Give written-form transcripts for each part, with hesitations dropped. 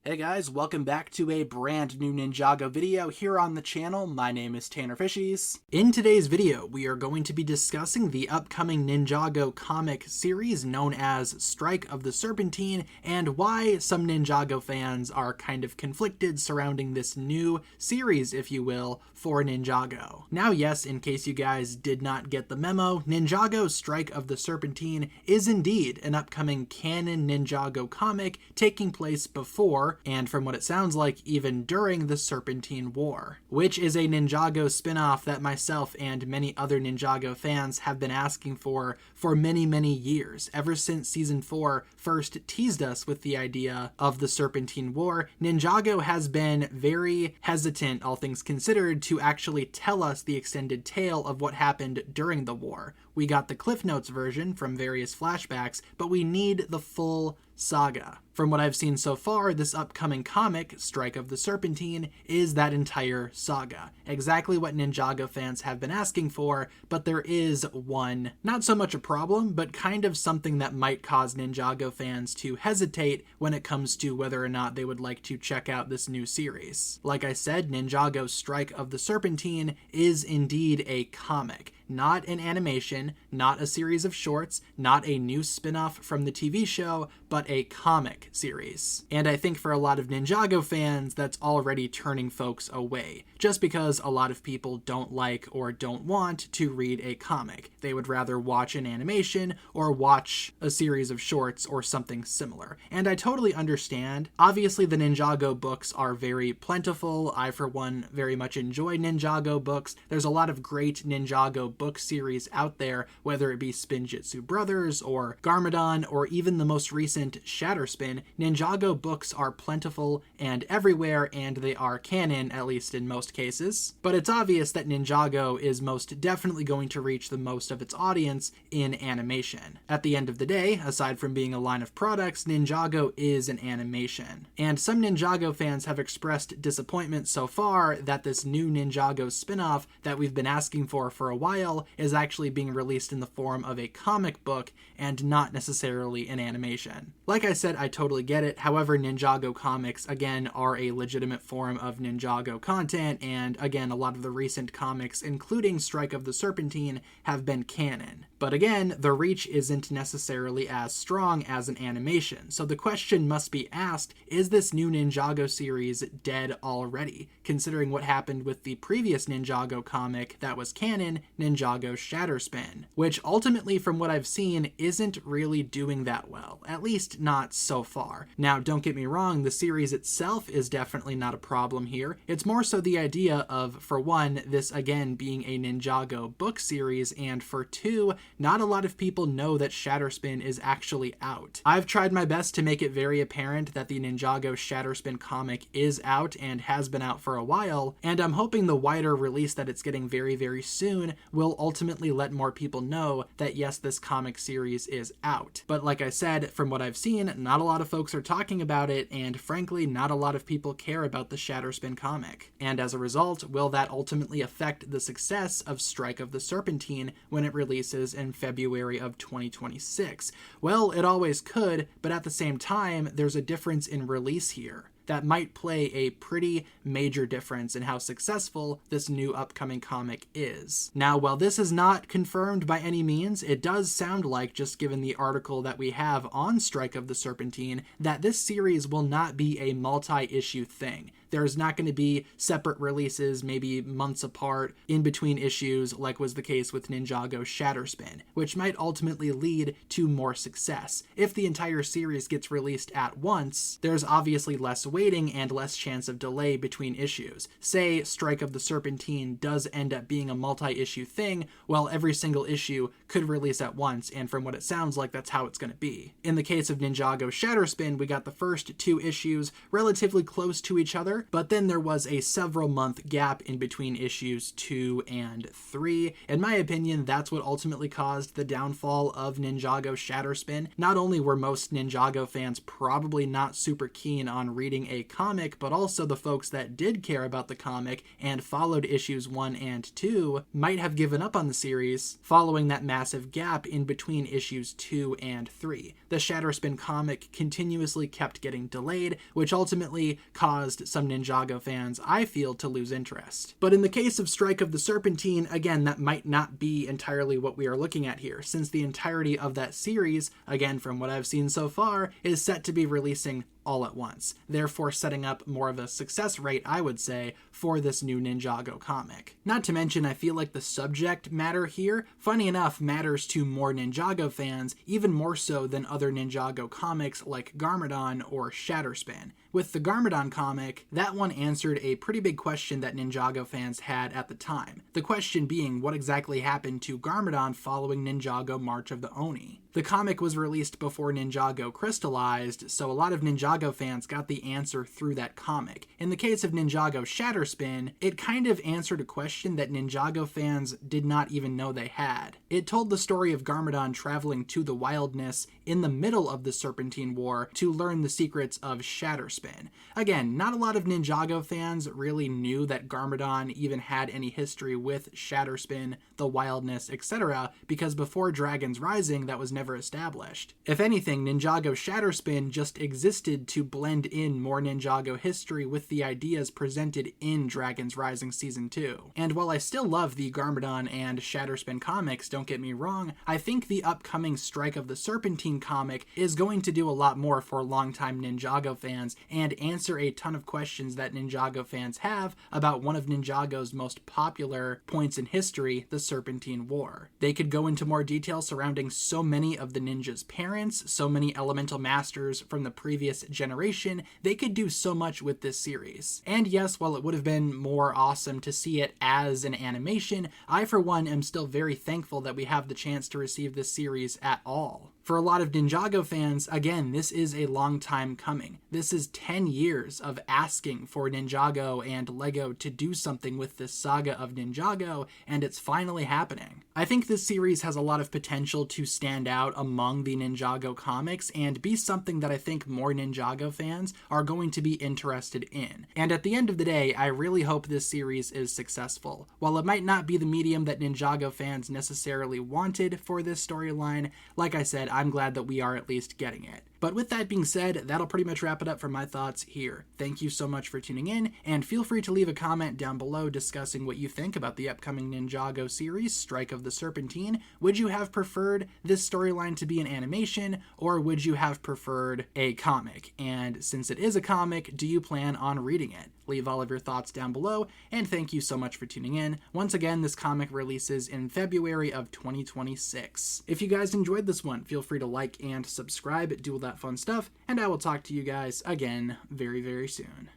Hey guys, welcome back to a brand new Ninjago video here on the channel. My name is TannerFishies. In today's video, we are going to be discussing the upcoming Ninjago comic series known as Strike of the Serpentine and why some Ninjago fans are kind of conflicted surrounding this new series, if you will, for Ninjago. Now, yes, in case you guys did not get the memo, Ninjago Strike of the Serpentine is indeed an upcoming canon Ninjago comic taking place before, and from what it sounds like, even during the Serpentine War, which is a Ninjago spin-off that myself and many other Ninjago fans have been asking for many years. Ever since Season 4 first teased us with the idea of the Serpentine War, Ninjago has been very hesitant, all things considered, to actually tell us the extended tale of what happened during the war. We got the Cliff Notes version from various flashbacks, but we need the full saga. From what I've seen so far, this upcoming comic, Strike of the Serpentine, is that entire saga. Exactly what Ninjago fans have been asking for, but there is one, not so much a problem, but kind of something that might cause Ninjago fans to hesitate when it comes to whether or not they would like to check out this new series. Like I said, Ninjago Strike of the Serpentine is indeed a comic. Not an animation, not a series of shorts, not a new spin-off from the TV show, but a comic series. And I think for a lot of Ninjago fans, that's already turning folks away, just because a lot of people don't like or don't want to read a comic. They would rather watch an animation or watch a series of shorts or something similar. And I totally understand. Obviously, the Ninjago books are very plentiful. I, for one, very much enjoy Ninjago books. There's a lot of great Ninjago book series out there, whether it be Spinjitzu Brothers or Garmadon or even the most recent Shatter Spin. Ninjago books are plentiful and everywhere, and they are canon, at least in most cases. But it's obvious that Ninjago is most definitely going to reach the most of its audience in animation. At the end of the day, aside from being a line of products, Ninjago is an animation. And some Ninjago fans have expressed disappointment so far that this new Ninjago spin-off that we've been asking for a while is actually being released in the form of a comic book and not necessarily an animation. Like I said, I totally get it. However, Ninjago comics, again, are a legitimate form of Ninjago content, and again, a lot of the recent comics, including Strike of the Serpentine, have been canon. But again, the reach isn't necessarily as strong as an animation, so the question must be asked, is this new Ninjago series dead already, considering what happened with the previous Ninjago comic that was canon, Ninjago Shatter Spin, which ultimately, from what I've seen, isn't really doing that well, at least not so far. Now, don't get me wrong, the series itself is definitely not a problem here. It's more so the idea of, for one, this again being a Ninjago book series, and for two, not a lot of people know that Shatter Spin is actually out. I've tried my best to make it very apparent that the Ninjago Shatter Spin comic is out and has been out for a while, and I'm hoping the wider release that it's getting very soon will ultimately let more people know that yes, this comic series is out. But like I said, from what I've seen, not a lot of folks are talking about it, and frankly, not a lot of people care about the Shatter Spin comic. And as a result, will that ultimately affect the success of Strike of the Serpentine when it releases in February of 2026? Well, it always could, but at the same time, there's a difference in release here that might play a pretty major difference in how successful this new upcoming comic is. Now, while this is not confirmed by any means, it does sound like, just given the article that we have on Strike of the Serpentine, that this series will not be a multi-issue thing. There's not going to be separate releases, maybe months apart, in between issues, like was the case with Ninjago Shatter Spin, which might ultimately lead to more success. If the entire series gets released at once, there's obviously less waiting and less chance of delay between issues. Say Strike of the Serpentine does end up being a multi-issue thing, well, every single issue could release at once, and from what it sounds like, that's how it's going to be. In the case of Ninjago Shatter Spin, we got the first two issues relatively close to each other, 4, but then there was a several month gap in between issues 2 and 3. In my opinion, that's what ultimately caused the downfall of Ninjago Shatter Spin. Not only were most Ninjago fans probably not super keen on reading a comic, but also the folks that did care about the comic and followed issues 1 and 2 might have given up on the series following that massive gap in between issues 2 and 3. The Shatter Spin comic continuously kept getting delayed, which ultimately caused some Ninjago fans, I feel, to lose interest. But in the case of Strike of the Serpentine, again, that might not be entirely what we are looking at here, since the entirety of that series, again from what I've seen so far, is set to be releasing all at once, therefore setting up more of a success rate, I would say, for this new Ninjago comic. Not to mention, I feel like the subject matter here, funny enough, matters to more Ninjago fans, even more so than other Ninjago comics like Garmadon or Shatter Spin. With the Garmadon comic, that one answered a pretty big question that Ninjago fans had at the time. The question being, what exactly happened to Garmadon following Ninjago March of the Oni? The comic was released before Ninjago crystallized, so a lot of Ninjago fans got the answer through that comic. In the case of Ninjago Shatter Spin, it kind of answered a question that Ninjago fans did not even know they had. It told the story of Garmadon traveling to the wildness in the middle of the Serpentine War to learn the secrets of Shatter Spin. Again, not a lot of Ninjago fans really knew that Garmadon even had any history with Shatter Spin, the wildness, etc., because before Dragon's Rising, that was never established. If anything, Ninjago Shatter Spin just existed to blend in more Ninjago history with the ideas presented in Dragon's Rising Season 2. And while I still love the Garmadon and Shatter Spin comics, don't get me wrong, I think the upcoming Strike of the Serpentine comic is going to do a lot more for longtime Ninjago fans and answer a ton of questions that Ninjago fans have about one of Ninjago's most popular points in history, the Serpentine War. They could go into more detail surrounding so many of the ninjas' parents, so many elemental masters from the previous generation. They could do so much with this series. And yes, while it would have been more awesome to see it as an animation, I for one am still very thankful that we have the chance to receive this series at all. For a lot of Ninjago fans, again, this is a long time coming. This is 10 years of asking for Ninjago and LEGO to do something with this saga of Ninjago, and it's finally happening. I think this series has a lot of potential to stand out among the Ninjago comics and be something that I think more Ninjago fans are going to be interested in. And at the end of the day, I really hope this series is successful. While it might not be the medium that Ninjago fans necessarily wanted for this storyline, like I said, I'm glad that we are at least getting it. But with that being said, that'll pretty much wrap it up for my thoughts here. Thank you so much for tuning in, and feel free to leave a comment down below discussing what you think about the upcoming Ninjago series, Strike of the Serpentine. Would you have preferred this storyline to be an animation, or would you have preferred a comic? And since it is a comic, do you plan on reading it? Leave all of your thoughts down below, and thank you so much for tuning in. Once again, this comic releases in February of 2026. If you guys enjoyed this one, feel free to like and subscribe, do all that fun stuff, and I will talk to you guys again very, very soon.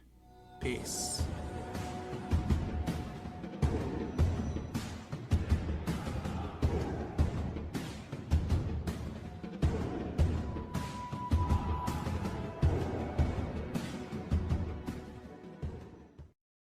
Peace.